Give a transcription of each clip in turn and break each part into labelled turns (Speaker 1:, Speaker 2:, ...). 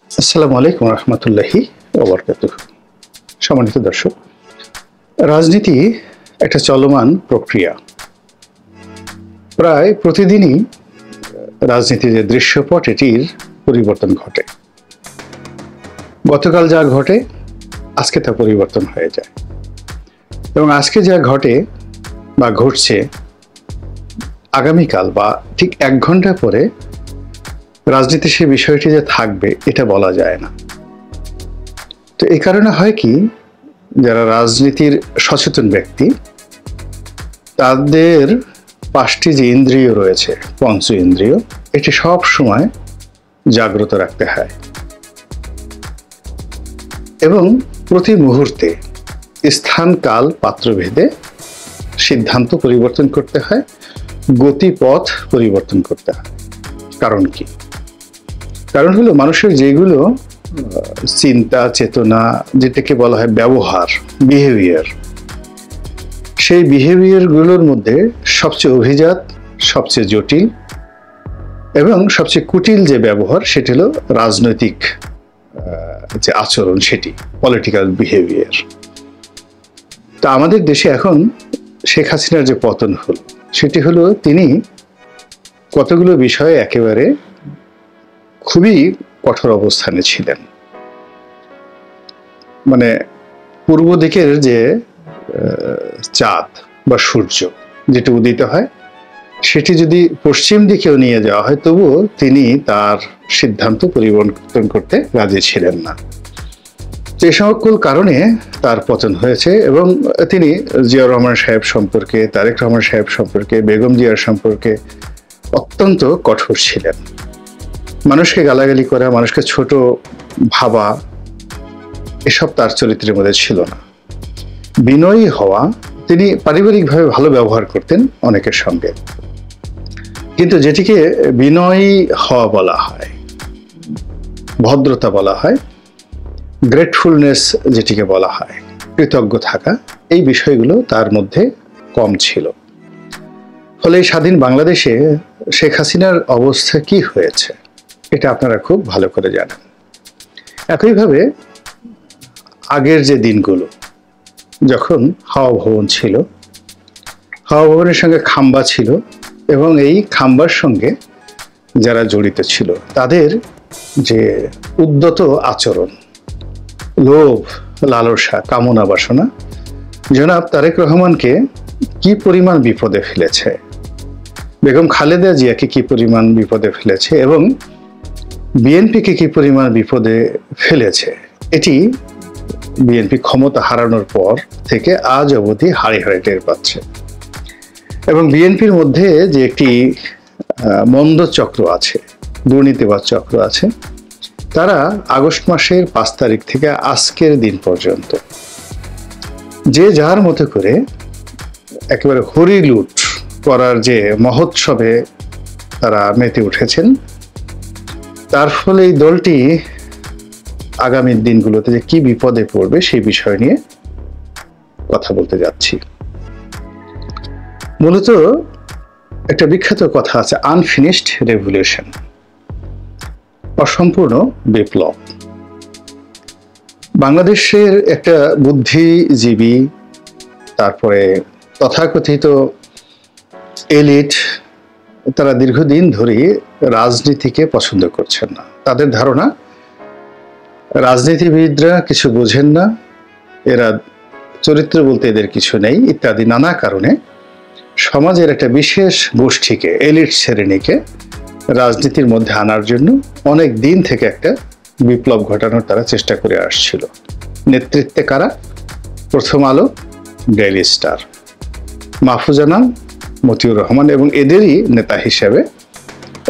Speaker 1: আসসালামু আলাইকুম রহমতুল্লাহি ওয়া বারাকাতুহু। সম্মানিত দর্শক, রাজনীতি একটা চলমান প্রক্রিয়া। প্রায় প্রতিদিনই রাজনীতির যে দৃশ্যপট এটির পরিবর্তন ঘটে। গতকাল যা ঘটে আজকে তা পরিবর্তন হয়ে যায়, এবং আজকে যা ঘটে বা ঘটছে আগামীকাল বা ঠিক 1 ঘন্টা পরে রাজনীতি সে বিষয়টি যে থাকবে এটা বলা যায় না। তো এই কারণে হয় কি, যারা রাজনীতির সচেতন ব্যক্তি তাদের 5টি যে ইন্দ্রিয় রয়েছে, পঞ্চ ইন্দ্রিয়, এটি সব সময় জাগ্রত রাখতে হয় এবং প্রতি মুহূর্তে স্থান কাল পাত্রভেদে সিদ্ধান্ত পরিবর্তন করতে হয়, গতিপথ পরিবর্তন করতে হয়। কারণ কি? কারণ হলো মানুষের যেগুলো চিন্তা চেতনা, যেটাকে বলা হয় ব্যবহার, বিহেভিয়ার, সেই বিহেভিয়ারগুলোর মধ্যে সবচেয়ে অভিজাত, সবচেয়ে জটিল এবং সবচেয়ে কুটিল যে ব্যবহার সেটি হলো রাজনৈতিক যে আচরণ, সেটি পলিটিক্যাল বিহেভিয়ার। তা আমাদের দেশে এখন শেখ হাসিনার যে পতন হলো সেটি হলো তিনি কতগুলো বিষয়ে একেবারে খুবই কঠোর অবস্থানে ছিলেন। মানে পূর্ব দিকের যে চাঁদ বা সূর্য যেটা উদিত হয়, সেটি যদি পশ্চিম দিকেও নিয়ে যাওয়া হয় তবুও তিনি তার সিদ্ধান্ত পরিবর্তন করতে রাজি ছিলেন না। যে সকল কারণে তার পতন হয়েছে এবং তিনি জিয়াউর রহমান সাহেব সম্পর্কে, তারেক রহমান সাহেব সম্পর্কে, বেগম জিয়ার সম্পর্কে অত্যন্ত কঠোর ছিলেন। মানুষকে গালাগালি করা, মানুষকে ছোট ভাবা, এসব তার চরিত্রের মধ্যে ছিল না। বিনয়ী হওয়া, তিনি পারিবারিকভাবে ভালো ব্যবহার করতেন অনেকের সঙ্গে, কিন্তু যেটিকে বিনয়ী হওয়া বলা হয়, ভদ্রতা বলা হয়, গ্রেটফুলনেস যেটিকে বলা হয়, কৃতজ্ঞ থাকা, এই বিষয়গুলো তার মধ্যে কম ছিল। ফলে এই স্বাধীন বাংলাদেশে শেখ হাসিনার অবস্থা কি হয়েছে এটা আপনারা খুব ভালো করে জানেন। একইভাবে আগের যে দিনগুলো, যখন হাওয়া ভবন ছিল, হাওয়া ভবনের সঙ্গে খাম্বা ছিল এবং এই খাম্বার সঙ্গে যারা জড়িত ছিল তাদের যে উদ্যত আচরণ, লোভ, লালসা, কামনা বাসনা জনাব তারেক রহমানকে কি পরিমাণ বিপদে ফেলেছে, বেগম খালেদা জিয়াকে কি পরিমাণ বিপদে ফেলেছে এবং বিএনপিকে কি পরিমাণ বিপদে ফেলেছে, এটি বিএনপি ক্ষমতা হারানোর পর থেকে আজ অবধি হাড়ে হাড়ে টের পাচ্ছে। এবং বিএনপির মধ্যে যে একটি মন্দ চক্র আছে, দুর্নীতিবাদ চক্র আছে, তারা আগস্ট মাসের 5 তারিখ থেকে আজকের দিন পর্যন্ত যে যার মতো করে একেবারে হরিলুট করার যে মহোৎসবে তারা মেতে উঠেছেন। তার ফলে এই দলটি আগামী দিনগুলোতে যে কি বিপদে পড়বে সেই বিষয় নিয়ে কথা বলতে যাচ্ছি। মূলত একটা বিখ্যাত কথা আছে, আনফিনিশড রেভলিউশন, অসম্পূর্ণ বিপ্লব। বাংলাদেশের একটা বুদ্ধিজীবী, তারপরে তথাকথিত এলিট, তারা দীর্ঘদিন ধরে রাজনীতিকে পছন্দ করছেন না। তাদের ধারণা রাজনীতিবিদরা কিছু বোঝেন না, এরা চরিত্র বলতে এদের কিছু নেই ইত্যাদি নানা কারণে সমাজের একটা বিশেষ গোষ্ঠীকে, এলিট শ্রেণীকে রাজনীতির মধ্যে আনার জন্য অনেক দিন থেকে একটা বিপ্লব ঘটানোর তারা চেষ্টা করে আসছিল। নেতৃত্বে কারা? প্রথম আলো, ডেইলি স্টার, মাহফুজা আনাম, মতিউর রহমান এবং এদেরই নেতা হিসেবে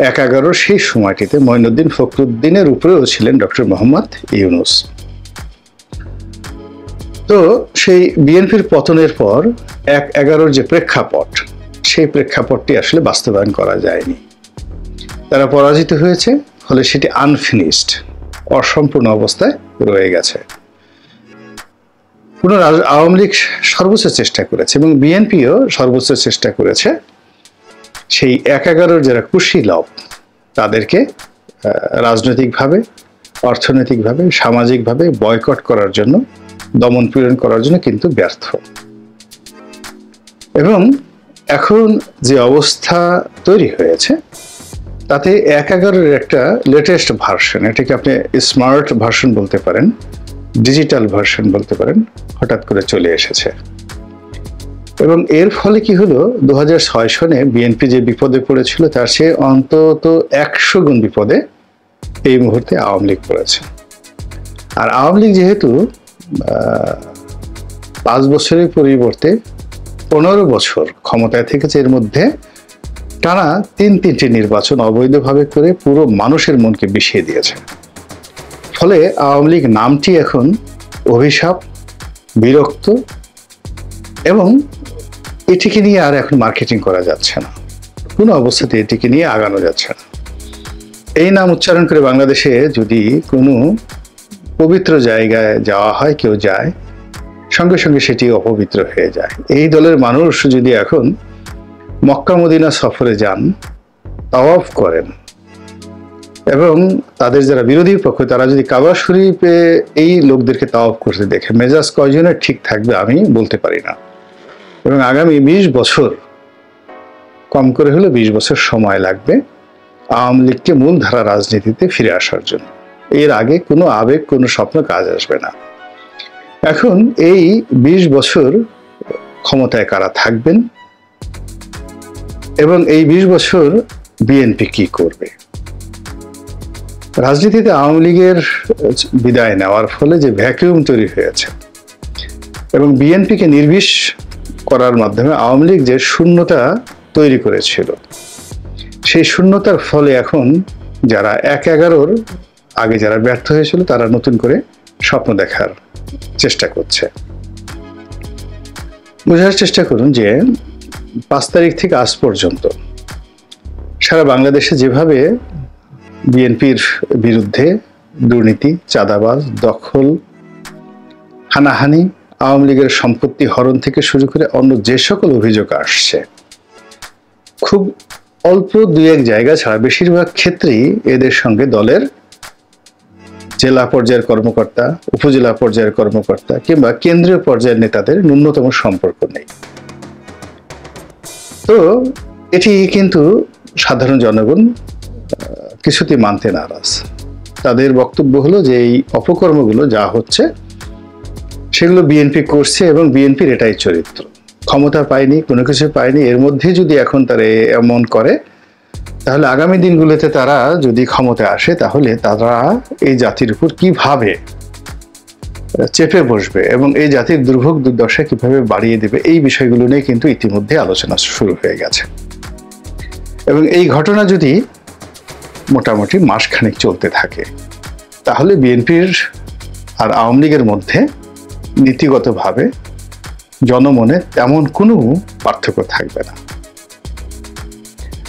Speaker 1: ১/১১ সেই সময়টিতে মঈনুদ্দিন ফখরুদ্দিনের উপরেও ছিলেন ডক্টর মোহাম্মদ ইউনূস। তো সেই বিএনপির পতনের পর ১/১১ যে প্রেক্ষাপট, সেই প্রেক্ষাপটটি আসলে বাস্তবায়ন করা যায়নি। তারা পরাজিত হয়েছে, ফলে সেটি আনফিনিশড, অসম্পূর্ণ অবস্থায় রয়ে গেছে। আওয়ামী লীগ সর্বোচ্চ চেষ্টা করেছে এবং বিএনপিও সর্বোচ্চ চেষ্টা করেছে সেই ১/১১ যারা কুশীলব তাদেরকে রাজনৈতিকভাবে অর্থনৈতিকভাবে, সামাজিকভাবে বয়কট করার জন্য, দমন পীড়ন করার জন্য কিন্তু ব্যর্থ। এবং এখন যে অবস্থা তৈরি হয়েছে তাতে 1/11 একটা লেটেস্ট ভার্সন, এটাকে আপনি স্মার্ট ভার্সন বলতে পারেন, ডিজিটাল ভার্সন বলতে পারেন, হঠাৎ করে চলে এসেছে। এবং এর ফলে কি হলো, 2006 সনে বিএনপি যে বিপদে পড়েছিল তার চেয়ে অন্তত 100 গুণ বিপদে এই মুহূর্তে আওয়ামী লীগ পড়েছে। আর আওয়ামী লীগ যেহেতু 5 বছরের পরিবর্তে 15 বছর ক্ষমতায় থেকেছে, এর মধ্যে টানা 3টি নির্বাচন অবৈধভাবে করে পুরো মানুষের মনকে বিষিয়ে দিয়েছে। ফলে আওয়ামী লীগ নামটি এখন অভিশাপ, বিরক্ত, এবং এটিকে নিয়ে আর এখন মার্কেটিং করা যাচ্ছে না, কোনো অবস্থাতে এটিকে নিয়ে আগানো যাচ্ছে না। এই নাম উচ্চারণ করে বাংলাদেশে যদি কোনো পবিত্র জায়গায় যাওয়া হয়, কেউ যায়, সঙ্গে সঙ্গে সেটি অপবিত্র হয়ে যায়। এই দলের মানুষ যদি এখন মক্কা মদিনা সফরে যান, তাওয়াফ করেন, এবং তাদের যারা বিরোধী পক্ষ তারা যদি কাবা শরীফে এই লোকদেরকে তাওয়াফ করতে দেখে, মেজাজ কয়জনের ঠিক থাকবে আমি বলতে পারি না। এবং আগামী 20 বছর, কম করে হলে 20 বছর সময় লাগবে আওয়ামী লীগকে মূলধারা রাজনীতিতে ফিরে আসার জন্য। এর আগে কোনো আবেগ, কোনো স্বপ্ন কাজ আসবে না। এখন এই 20 বছর ক্ষমতায় কারা থাকবেন এবং এই 20 বছর বিএনপি কি করবে? রাজনীতিতে আওয়ামী লীগের বিদায় নেওয়ার ফলে যে ভ্যাকুয়াম তৈরি হয়েছে এবং বিএনপিকে নির্বিষ করার মাধ্যমে আওয়ামী লীগ যে শূন্যতা তৈরি করেছিল, সেই শূন্যতার ফলে এখন যারা 1/11 আগে যারা ব্যর্থ হয়েছিল তারা নতুন করে স্বপ্ন দেখার চেষ্টা করছে। বোঝার চেষ্টা করুন যে 5 তারিখ থেকে আজ পর্যন্ত সারা বাংলাদেশে যেভাবে বিএনপির বিরুদ্ধে দুর্নীতি, চাঁদাবাজ, দখল, হানাহানি, আওয়ামী লীগের সম্পত্তি হরণ থেকে শুরু করে অন্য যে সকল অভিযোগ আসছে, খুব অল্প 2-1 জায়গা ছাড়া বেশিরভাগ ক্ষেত্রেই এদের সঙ্গে দলের জেলা পর্যায়ের কর্মকর্তা, উপজেলা পর্যায়ের কর্মকর্তা কিংবা কেন্দ্রীয় পর্যায়ের নেতাদের ন্যূনতম সম্পর্ক নেই। তো এটি কিন্তু সাধারণ জনগণ কিছুতেই মানতে নারাজ। তাদের বক্তব্য হলো যে এই অপকর্মগুলো যা হচ্ছে সেগুলো বিএনপি করছে এবং বিএনপির এটাই চরিত্র। ক্ষমতা পায়নি, কোনো কিছু পায়নি, এর মধ্যে যদি এখন তারা এমন করে তাহলে আগামী দিনগুলোতে তারা যদি ক্ষমতায় আসে তাহলে তারা এই জাতির উপর কিভাবে চেপে বসবে এবং এই জাতির দুর্ভোগ দুর্দশা কিভাবে বাড়িয়ে দেবে, এই বিষয়গুলো নিয়ে কিন্তু ইতিমধ্যে আলোচনা শুরু হয়ে গেছে। এবং এই ঘটনা যদি মোটামুটি মাসখানেক চলতে থাকে তাহলে বিএনপির আর আওয়ামী লীগের মধ্যে নীতিগতভাবে জনমনে তেমন কোনো পার্থক্য থাকবে না।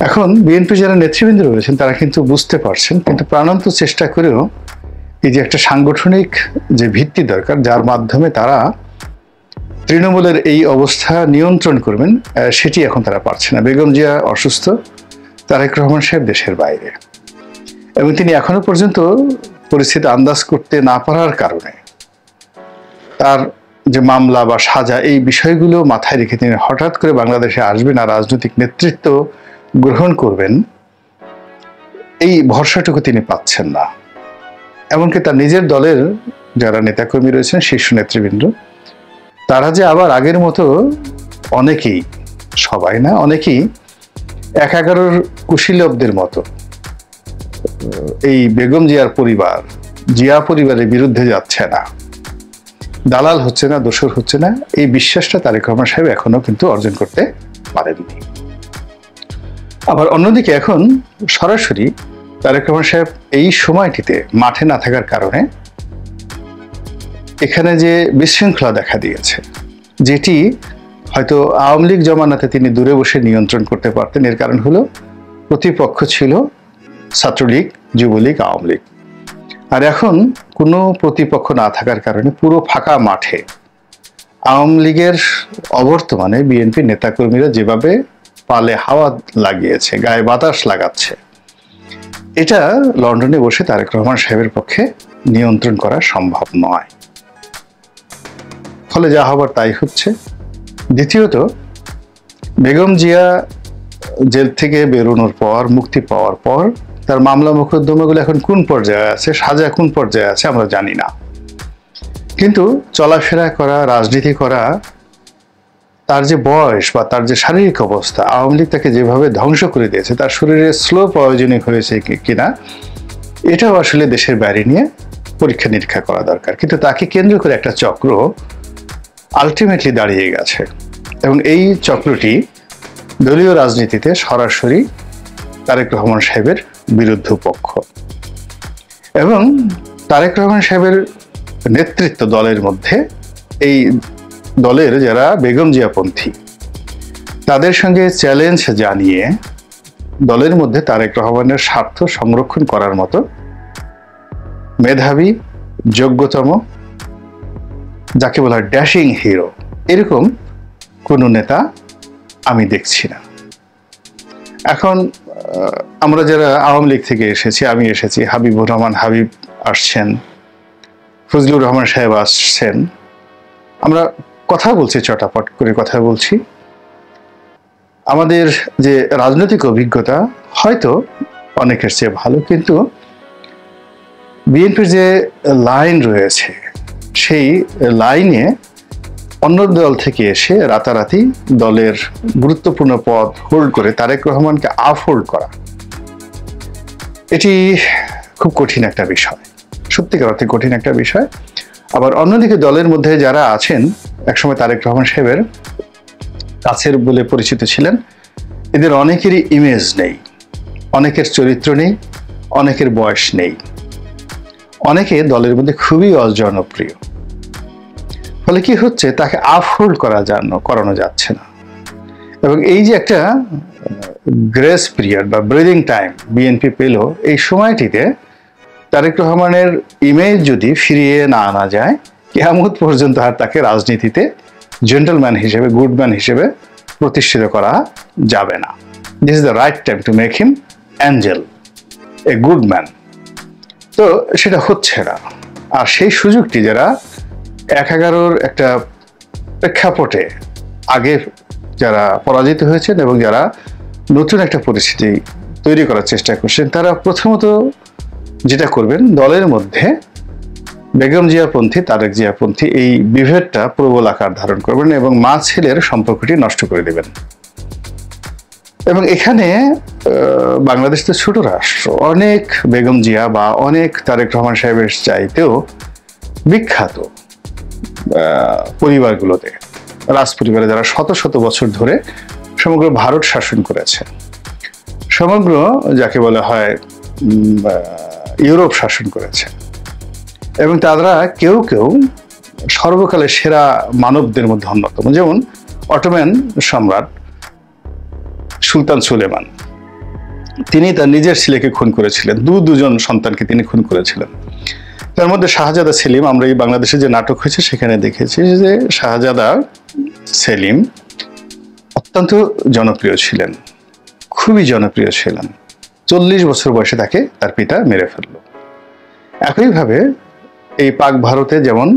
Speaker 1: এখন বিএনপি যারা নেতৃবৃন্দ রয়েছেন তারা কিন্তু বুঝতে পারছেন, কিন্তু প্রাণান্ত চেষ্টা করেও এই যে একটা সাংগঠনিক যে ভিত্তি দরকার যার মাধ্যমে তারা তৃণমূলের এই অবস্থা নিয়ন্ত্রণ করবেন, সেটি এখন তারা পারছে না। বেগম জিয়া অসুস্থ, তারেক রহমান সাহেব দেশের বাইরে, এবং তিনি এখনো পর্যন্ত পরিস্থিতি আন্দাজ করতে না পারার কারণে তার যে মামলা বা সাজা, এই বিষয়গুলো মাথায় রেখে তিনি হঠাৎ করে বাংলাদেশে আসবেন আর রাজনৈতিক নেতৃত্ব গ্রহণ করবেন, এই ভরসাটুকু তিনি পাচ্ছেন না। এমনকি তার নিজের দলের যারা নেতাকর্মী রয়েছেন, শীর্ষ নেতৃবৃন্দ, তারা যে আবার আগের মতো অনেকেই, সবাই না, অনেকেই 1/11 কুশীলবদের মতো এই বেগম জিয়ার পরিবার, জিয়া পরিবারের বিরুদ্ধে যাচ্ছে না, দালাল হচ্ছে না, দোসর হচ্ছে না, এই বিশ্বাসটা তারেক রহমান সাহেব এখনো কিন্তু অর্জন করতে পারেননি। আবার অন্যদিকে এখন সরাসরি তারেক রহমান সাহেব এই সময়টিতে মাঠে না থাকার কারণে এখানে যে বিশৃঙ্খলা দেখা দিয়েছে, যেটি হয়তো আওয়ামী লীগ জমানাতে তিনি দূরে বসে নিয়ন্ত্রণ করতে পারতেন। এর কারণ হলো প্রতিপক্ষ ছিল ছাত্রলীগ, যুবলীগ, আওয়ামী লীগ। আর এখন কোনো প্রতিপক্ষ না থাকার কারণে পুরো ফাঁকা মাঠে আওয়ামী লীগের অবর্তমানে বিএনপি নেতাকর্মীরা যেভাবে পালে হাওয়া লাগিয়েছে, গায়ে বাতাস লাগাচ্ছে, এটা লন্ডনে বসে তারেক রহমান সাহেবের পক্ষে নিয়ন্ত্রণ করা সম্ভব নয়। ফলে যা হবার তাই হচ্ছে। দ্বিতীয়ত, বেগম জিয়া জেল থেকে বেরোনোর পর, মুক্তি পাওয়ার পর তার মামলা মোকদ্দমাগুলো এখন কোন পর্যায়ে আছে, সাজা কোন পর্যায়ে আছে আমরা জানি না। কিন্তু চলাফেরা করা, রাজনীতি করা, তার যে বয়স বা তার যে শারীরিক অবস্থা, আওয়ামী লীগ তাকে যেভাবে ধ্বংস করে দিয়েছে, তার শরীরে স্লো পয়জনিং হয়েছে কিনা এটাও আসলে দেশের বাইরে নিয়ে পরীক্ষা নিরীক্ষা করা দরকার। কিন্তু তাকে কেন্দ্র করে একটা চক্র আলটিমেটলি দাঁড়িয়ে গেছে এবং এই চক্রটি দলীয় রাজনীতিতে সরাসরি তারেক রহমান সাহেবের বিরুদ্ধ পক্ষ এবং তারেক রহমান সাহেবের নেতৃত্ব দলের মধ্যে এই দলের যারা বেগম জিয়াপন্থী তাদের সঙ্গে চ্যালেঞ্জ জানিয়ে দলের মধ্যে তারেক রহমানের স্বার্থ সংরক্ষণ করার মতো মেধাবী, যোগ্যতম, যাকে বলা হয় ড্যাশিং হিরো, এরকম কোনো নেতা আমি দেখছি না। এখন আমরা যারা আওয়ামী লীগ থেকে এসেছি, আমি এসেছি, হাবিবুর রহমান হাবিব আসছেন, ফজলুর রহমান সাহেব আসছেন, আমরা কথা বলছি, চটাপট করে কথা বলছি। আমাদের যে রাজনৈতিক অভিজ্ঞতা হয়তো অনেকের চেয়ে ভালো, কিন্তু বিএনপির যে লাইন রয়েছে সেই লাইনে অন্য দল থেকে এসে রাতারাতি দলের গুরুত্বপূর্ণ পদ হোল্ড করে তারেক রহমানকে আফহোল্ড করা, এটি খুব কঠিন একটা বিষয়, সত্যিকার অর্থে কঠিন একটা বিষয়। আবার অন্যদিকে দলের মধ্যে যারা আছেন, একসময় তারেক রহমান সাহেবের কাছের বলে পরিচিত ছিলেন, এদের অনেকেরই ইমেজ নেই, অনেকের চরিত্র নেই, অনেকের বয়স নেই, অনেকে দলের মধ্যে খুবই অজনপ্রিয়। ফলে কি হচ্ছে, তাকে আফহোল্ড করানো যাচ্ছে না। এবং এই যে একটা গ্রেস পিরিয়ড বা ব্রিদিং টাইম বিএনপি পেল, এই সময়টিতে তারেক রহমানের ইমেজ যদি ফিরিয়ে না আনা যায়, কিয়ামত পর্যন্ত আর তাকে রাজনীতিতে জেন্টলম্যান হিসেবে, গুডম্যান হিসেবে প্রতিষ্ঠিত করা যাবে না। This is the right time to make him Angel, a good man. তো সেটা হচ্ছে না। আর সেই সুযোগটি যারা ১/১১ একটা প্রেক্ষাপটে আগে যারা পরাজিত হয়েছেন এবং যারা নতুন একটা পরিস্থিতি তৈরি করার চেষ্টা করছেন, তারা প্রথমত যেটা করবেন, দলের মধ্যে বেগম জিয়াপন্থী, তারেক জিয়াপন্থী এই বিভেদটা প্রবল আকার ধারণ করবেন এবং মা ছেলের সম্পর্কটি নষ্ট করে দেবেন। এবং এখানে বাংলাদেশ তো ছোট রাষ্ট্র, অনেক বেগম জিয়া বা অনেক তারেক রহমান সাহেবের চাইতেও বিখ্যাত পরিবারগুলোতে, রাজ পরিবারে যারা শত শত বছর ধরে সমগ্র ভারত শাসন করেছে, সমগ্র যাকে বলা হয় ইউরোপ শাসন করেছে, এবং তারা কেউ কেউ সর্বকালের সেরা মানবদের মধ্যে অন্যতম। যেমন অটোম্যান সম্রাট সুলতান সুলেমান, তিনি তার নিজের ছেলেকে খুন করেছিলেন, দুজন সন্তানকে তিনি খুন করেছিলেন। তার মধ্যে শাহজাদা সেলিম, আমরা এই বাংলাদেশে যে নাটক হয়েছে সেখানে দেখেছি যে শাহজাদা সেলিম অত্যন্ত জনপ্রিয় ছিলেন, খুবই জনপ্রিয় ছিলেন। 40 বছর বয়সে তাকে তার পিতা মেরে ফেলল। একইভাবে এই পাক ভারতে যেমন